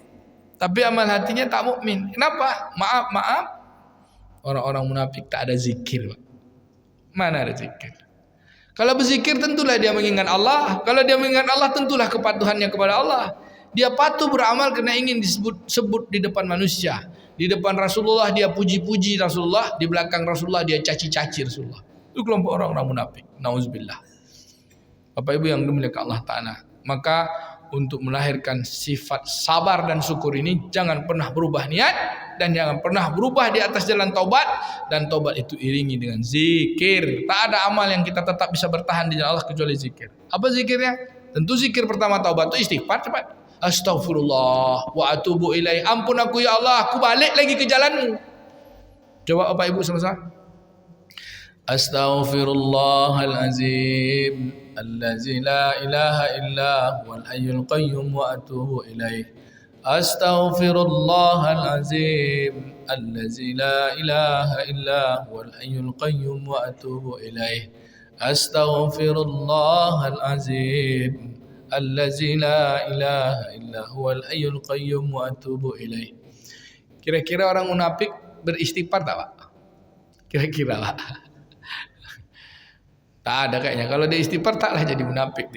tapi amal hatinya tak mukmin. Kenapa? Maaf, orang-orang munafik tak ada zikir, Pak. Mana ada zikir? Kalau berzikir tentulah dia mengingat Allah. Kalau dia mengingat Allah tentulah kepatuhannya kepada Allah. Dia patuh beramal karena ingin disebut di depan manusia. Di depan Rasulullah dia puji-puji Rasulullah, di belakang Rasulullah dia caci-caci Rasulullah. Itu kelompok orang-orang munafik. Nauzubillah. Bapak Ibu yang dimuliakan Allah Ta'ala. Maka untuk melahirkan sifat sabar dan syukur ini jangan pernah berubah niat dan jangan pernah berubah di atas jalan taubat, dan taubat itu iringi dengan zikir. Tak ada amal yang kita tetap bisa bertahan di jalan Allah kecuali zikir. Apa zikirnya? Tentu zikir pertama taubat itu istighfar cepat. Astaghfirullah wa atubu ilaih. Ampun aku ya Allah, aku balik lagi ke jalanmu. Coba Bapak Ibu sama-sama. Astaghfirullahalazim allazi la ilaha illa huwal hayyul qayyum wa atubu ilaih. Astaghfirullahalazim allazi la ilaha illa huwal hayyul qayyum wa atubu ilaih. Astaghfirullahalazim allazi la ilaha illa huwal hayyul qayyum wa atubu ilaih. Kira-kira orang munafik beristighfar tak, Pak? Kira-kira, Pak? Tak ada kayaknya. Kalau dia istighfar taklah jadi munafik.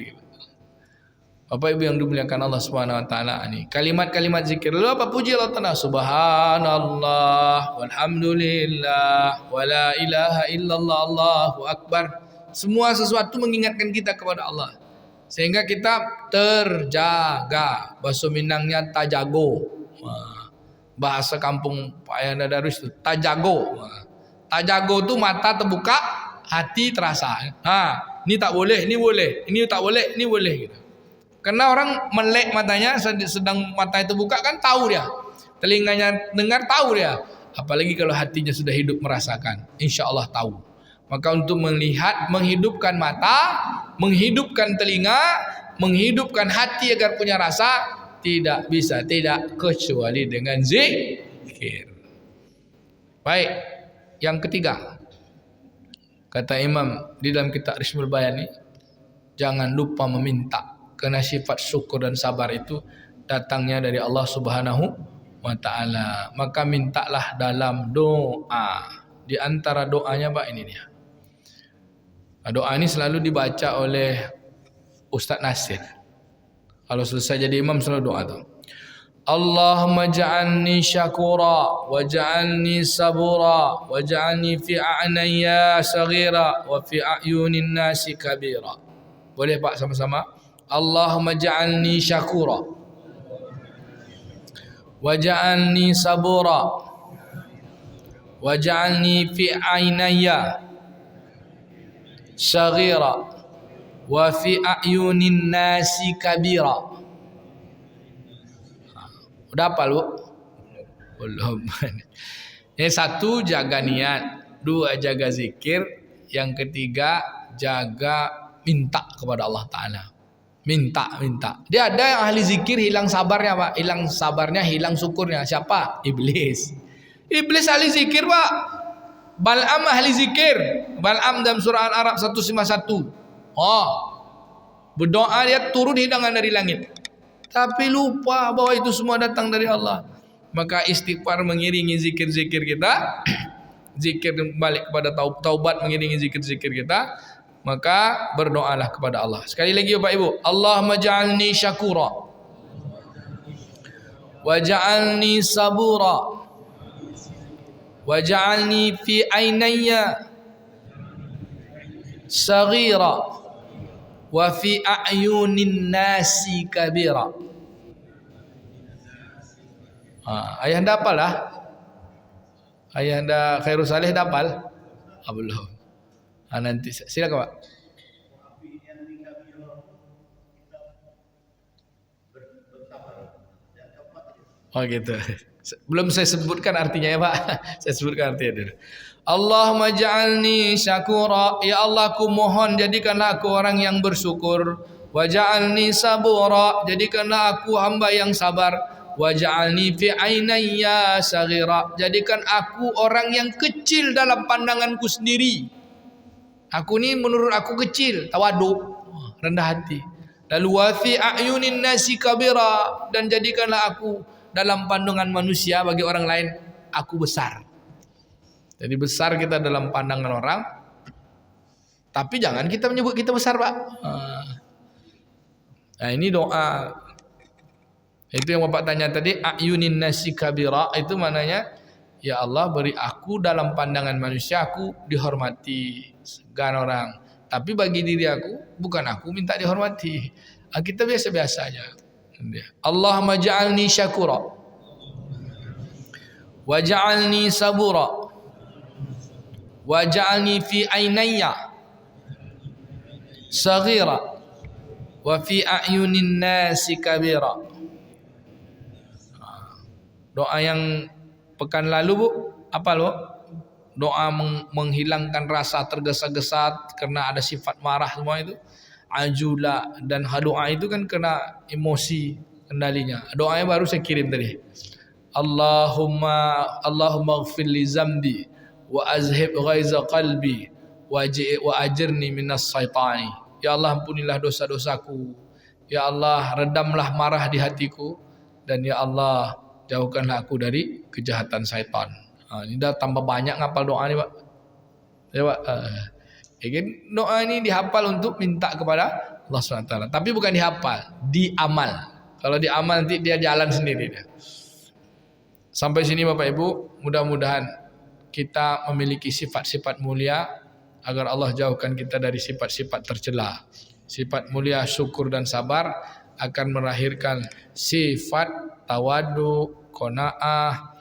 Bapak Ibu yang dimuliakan Allah Subhanahu wa taala, ini kalimat-kalimat zikir. Lalu apa puji Allah Ta'ala? Subhanallah walhamdulillah wala ilaha illallah Allahu akbar. Semua sesuatu mengingatkan kita kepada Allah sehingga kita terjaga. Bahasa Minangnya tajago. Bahasa kampung Pak Ayanda Darwis itu tajago. Tajago itu mata terbuka, hati terasa. Ini tak boleh, ini boleh. Ini tak boleh, ini boleh gitu. Karena orang melek matanya, sedang matanya terbuka kan tahu dia. Telinganya dengar tahu dia. Apalagi kalau hatinya sudah hidup merasakan, insya Allah tahu. Maka untuk melihat, menghidupkan mata, menghidupkan telinga, menghidupkan hati agar punya rasa, tidak bisa tidak kecuali dengan zikir. Baik, yang ketiga. Kata Imam di dalam kitab Rishmul Bayan ini, jangan lupa meminta, karena sifat syukur dan sabar itu datangnya dari Allah Subhanahu wa taala. Maka mintalah dalam doa. Di antara doanya, Pak, ini dia. Doa ini selalu dibaca oleh Ustaz Nasir. Kalau selesai jadi imam selalu doa tu. Allahumma ja'alni syakura waj'alni sabura waj'alni fi a'naya saghira wa fi a'yunin nasi kabira. Boleh Pak sama-sama? Allahumma ja'alni syakura waj'alni sabura waj'alni fi a'naya saghira wa fi a'yunin nasi kabira. Udah apa lu? Belum. Yang satu jaga niat, dua jaga zikir, yang ketiga jaga minta kepada Allah Ta'ala. Minta. Dia ada yang ahli zikir hilang sabarnya, Pak. Hilang sabarnya, hilang syukurnya. Siapa? Iblis. Iblis ahli zikir, Pak. Bal'am ahli zikir. Bal'am dalam surah Al-Arab 151. Berdoa dia turun hidangan dari langit. Tapi lupa bahwa itu semua datang dari Allah. Maka istighfar mengiringi zikir-zikir kita. Zikir balik kepada taubat mengiringi zikir-zikir kita. Maka berdoalah kepada Allah. Sekali lagi Bapak Ibu. Allahumma ja'alni syakura waj'alni sabura waj'alni fi aynaya saghira wa fi a'yunin nasi kabira. Ayah anda hafal lah. Ayah anda Khairul Saleh hafal? Belum. Nanti silakan Pak. Gitu. Belum saya sebutkan artinya ya Pak. Saya sebutkan artinya dulu. Allahumma ja'alni syakura. Ya Allah, aku mohon jadikanlah aku orang yang bersyukur. Wa ja'alni sabura. Jadikanlah aku hamba yang sabar. Wa ja'alni fi aynayya saghira. Jadikan aku orang yang kecil dalam pandanganku sendiri. Aku ni menurut aku kecil, tawaduk, rendah hati. Lalu wa fi a'yunin nasi kabira, dan jadikanlah aku dalam pandangan manusia bagi orang lain aku besar. Jadi besar kita dalam pandangan orang, tapi jangan kita menyebut kita besar, Pak. Nah, ini doa. Itu yang Bapak tanya tadi, a'yunin nasi kabira, itu maknanya ya Allah beri aku dalam pandangan manusia aku dihormati segan orang. Tapi bagi diri aku, bukan aku minta dihormati. Kita biasa-biasa aja. Allahumma ja'alni syakura waj'alni sabura waj'alni fi ainayya saghira wa fi a'yunin nasi kabira. Doa yang pekan lalu, Bu, apa lo? Doa menghilangkan rasa tergesa-gesa karena ada sifat marah semua itu. Ajula dan doa itu kan kena emosi kendalinya. Doanya baru saya kirim tadi. Allahumma ighfir li zambi wa azhib ghaiza qalbi wa ajirni minas syaitani. Ya Allah, ampunilah dosa-dosaku. Ya Allah, redamlah marah di hatiku, dan ya Allah, jauhkanlah aku dari kejahatan syaitan. Ini dah tambah banyak ngapal doa ni, Pak. Ya, Pak. Doa ini dihafal untuk minta kepada Allah SWT. Tapi bukan dihafal, diamal. Kalau diamal nanti dia jalan sendiri dia. Sampai sini Bapak Ibu, mudah-mudahan kita memiliki sifat-sifat mulia agar Allah jauhkan kita dari sifat-sifat tercela. Sifat mulia syukur dan sabar akan melahirkan sifat tawadu, qanaah,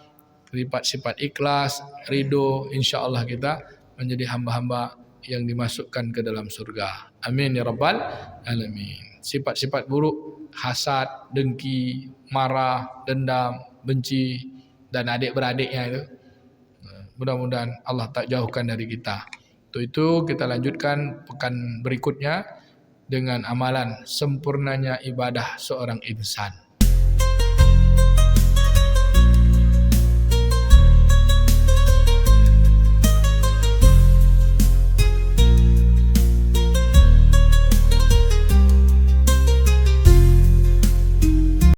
sifat ikhlas, ridho. InsyaAllah kita menjadi hamba-hamba yang dimasukkan ke dalam surga. Amin ya rabbal alamin. Sifat-sifat buruk, hasad, dengki, marah, dendam, benci, dan adik-beradiknya itu, mudah-mudahan Allah tak jauhkan dari kita. Untuk itu kita lanjutkan pekan berikutnya dengan amalan sempurnanya ibadah seorang insan.